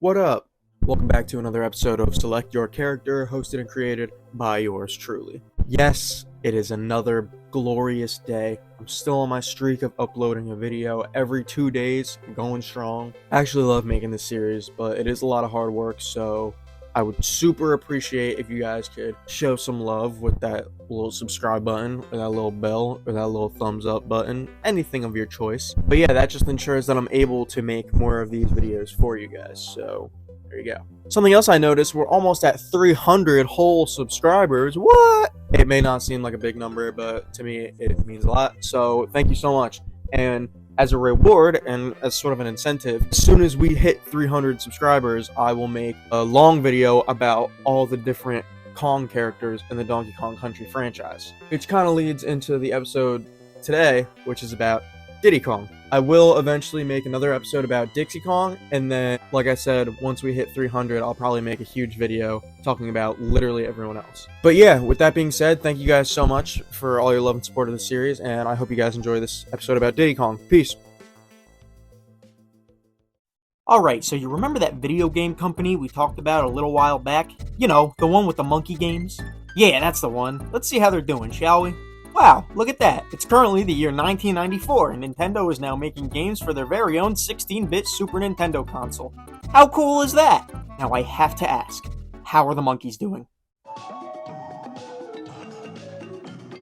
What up? Welcome back to another episode of Select Your Character, hosted and created by yours truly. Yes, it is another glorious day. I'm still on my streak of uploading a video every 2 days, going strong. I actually love making this series, but it is a lot of hard work, so I would super appreciate if you guys could show some love with that little subscribe button, or that little bell, or that little thumbs up button, anything of your choice. But yeah, that just ensures that I'm able to make more of these videos for you guys, so there you go. Something else I noticed, we're almost at 300 whole subscribers. What? It may not seem like a big number, but to me, it means a lot. So thank you so much. And as a reward and as sort of an incentive, as soon as we hit 300 subscribers, I will make a long video about all the different Kong characters in the Donkey Kong Country franchise, which kind of leads into the episode today, which is about Diddy Kong. I will eventually make another episode about Dixie Kong, and then, like I said, once we hit 300, I'll probably make a huge video talking about literally everyone else. But yeah, with that being said, thank you guys so much for all your love and support of the series, and I hope you guys enjoy this episode about Diddy Kong. Peace. Alright, so you remember that video game company we talked about a little while back? You know, the one with the monkey games? Yeah, that's the one. Let's see how they're doing, shall we? Wow, look at that. It's currently the year 1994, and Nintendo is now making games for their very own 16-bit Super Nintendo console. How cool is that? Now I have to ask, how are the monkeys doing?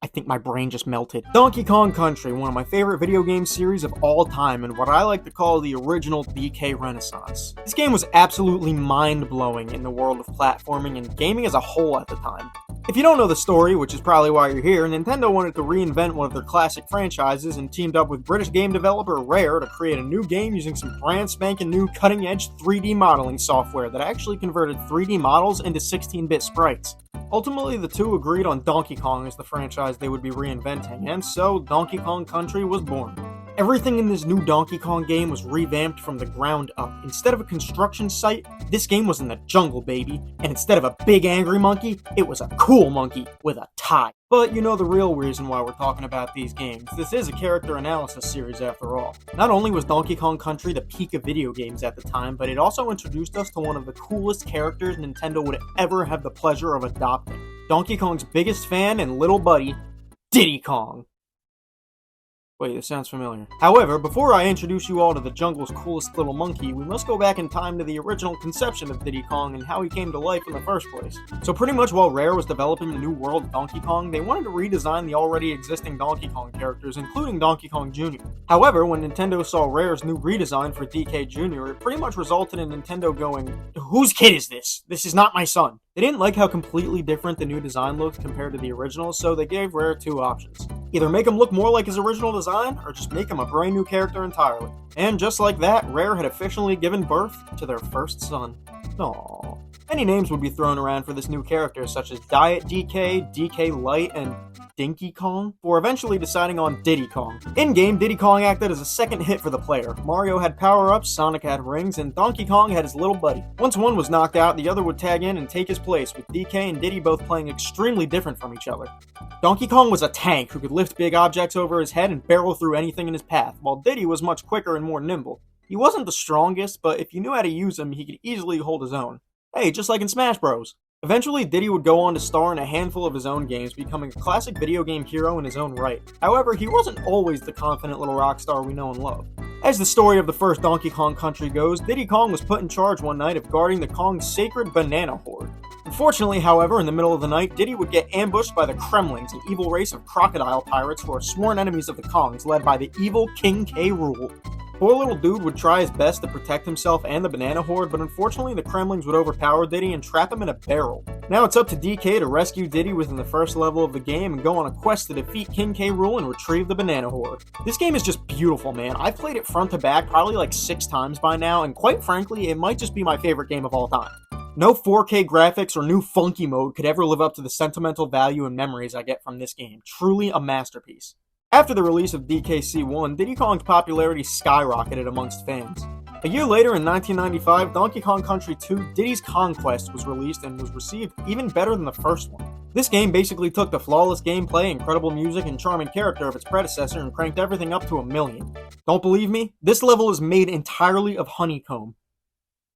I think my brain just melted. Donkey Kong Country, one of my favorite video game series of all time, and what I like to call the original DK Renaissance. This game was absolutely mind-blowing in the world of platforming and gaming as a whole at the time. If you don't know the story, which is probably why you're here, Nintendo wanted to reinvent one of their classic franchises and teamed up with British game developer Rare to create a new game using some brand spanking new cutting-edge 3D modeling software that actually converted 3D models into 16-bit sprites. Ultimately, the two agreed on Donkey Kong as the franchise they would be reinventing, and so Donkey Kong Country was born. Everything in this new Donkey Kong game was revamped from the ground up. Instead of a construction site, this game was in the jungle, baby. And instead of a big angry monkey, it was a cool monkey with a tie. But you know the real reason why we're talking about these games. This is a character analysis series after all. Not only was Donkey Kong Country the peak of video games at the time, but it also introduced us to one of the coolest characters Nintendo would ever have the pleasure of adopting. Donkey Kong's biggest fan and little buddy, Diddy Kong. Wait, this sounds familiar. However, before I introduce you all to the jungle's coolest little monkey, we must go back in time to the original conception of Diddy Kong and how he came to life in the first place. So pretty much while Rare was developing the new world of Donkey Kong, they wanted to redesign the already existing Donkey Kong characters, including Donkey Kong Jr. However, when Nintendo saw Rare's new redesign for DK Jr., it pretty much resulted in Nintendo going, "Whose kid is this? This is not my son." They didn't like how completely different the new design looked compared to the original, so they gave Rare two options. Either make him look more like his original design, or just make him a brand new character entirely. And just like that, Rare had officially given birth to their first son. Aww. Many names would be thrown around for this new character, such as Diet DK, DK Light, and Dinky Kong, before eventually deciding on Diddy Kong. In-game, Diddy Kong acted as a second hit for the player. Mario had power-ups, Sonic had rings, and Donkey Kong had his little buddy. Once one was knocked out, the other would tag in and take his place, with DK and Diddy both playing extremely different from each other. Donkey Kong was a tank who could lift big objects over his head and barrel through anything in his path, while Diddy was much quicker and more nimble. He wasn't the strongest, but if you knew how to use him, he could easily hold his own. Hey, just like in Smash Bros. Eventually, Diddy would go on to star in a handful of his own games, becoming a classic video game hero in his own right. However, he wasn't always the confident little rock star we know and love. As the story of the first Donkey Kong Country goes, Diddy Kong was put in charge one night of guarding the Kong's sacred banana hoard. Unfortunately, however, in the middle of the night, Diddy would get ambushed by the Kremlings, an evil race of crocodile pirates who are sworn enemies of the Kongs, led by the evil King K. Rool. Poor little dude would try his best to protect himself and the banana horde, but unfortunately the Kremlings would overpower Diddy and trap him in a barrel. Now it's up to DK to rescue Diddy within the first level of the game and go on a quest to defeat King K. Rool and retrieve the banana horde. This game is just beautiful, man. I've played it front to back probably like 6 times by now, and quite frankly, it might just be my favorite game of all time. No 4K graphics or new funky mode could ever live up to the sentimental value and memories I get from this game. Truly a masterpiece. After the release of DKC1, Diddy Kong's popularity skyrocketed amongst fans. A year later, in 1995, Donkey Kong Country 2 Diddy's Conquest was released and was received even better than the first one. This game basically took the flawless gameplay, incredible music, and charming character of its predecessor and cranked everything up to 1,000,000. Don't believe me? This level is made entirely of honeycomb.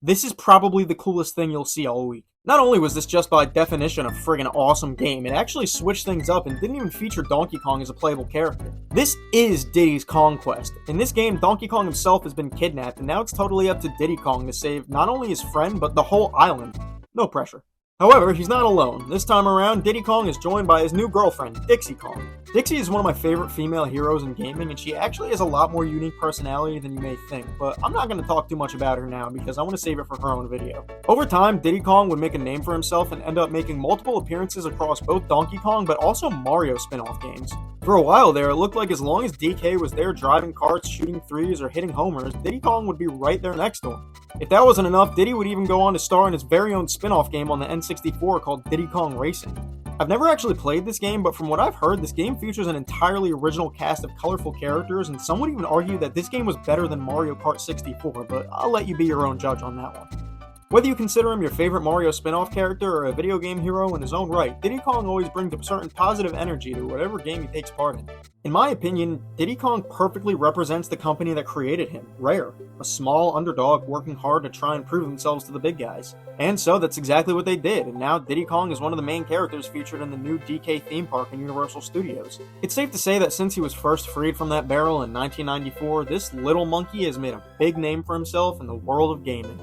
This is probably the coolest thing you'll see all week. Not only was this just by definition a friggin' awesome game, it actually switched things up and didn't even feature Donkey Kong as a playable character. This is Diddy's Kong Quest. In this game, Donkey Kong himself has been kidnapped, and now it's totally up to Diddy Kong to save not only his friend, but the whole island. No pressure. However, he's not alone. This time around, Diddy Kong is joined by his new girlfriend, Dixie Kong. Dixie is one of my favorite female heroes in gaming, and she actually has a lot more unique personality than you may think, but I'm not going to talk too much about her now because I want to save it for her own video. Over time, Diddy Kong would make a name for himself and end up making multiple appearances across both Donkey Kong but also Mario spin-off games. For a while there, it looked like as long as DK was there driving carts, shooting threes, or hitting homers, Diddy Kong would be right there next to him. If that wasn't enough, Diddy would even go on to star in his very own spin-off game on the N64 called Diddy Kong Racing. I've never actually played this game, but from what I've heard, this game features an entirely original cast of colorful characters, and some would even argue that this game was better than Mario Kart 64, but I'll let you be your own judge on that one. Whether you consider him your favorite Mario spin-off character or a video game hero in his own right, Diddy Kong always brings a certain positive energy to whatever game he takes part in. In my opinion, Diddy Kong perfectly represents the company that created him, Rare, a small underdog working hard to try and prove themselves to the big guys. And so that's exactly what they did, and now Diddy Kong is one of the main characters featured in the new DK theme park in Universal Studios. It's safe to say that since he was first freed from that barrel in 1994, this little monkey has made a big name for himself in the world of gaming.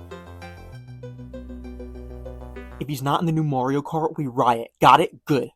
If he's not in the new Mario Kart, we riot. Got it? Good.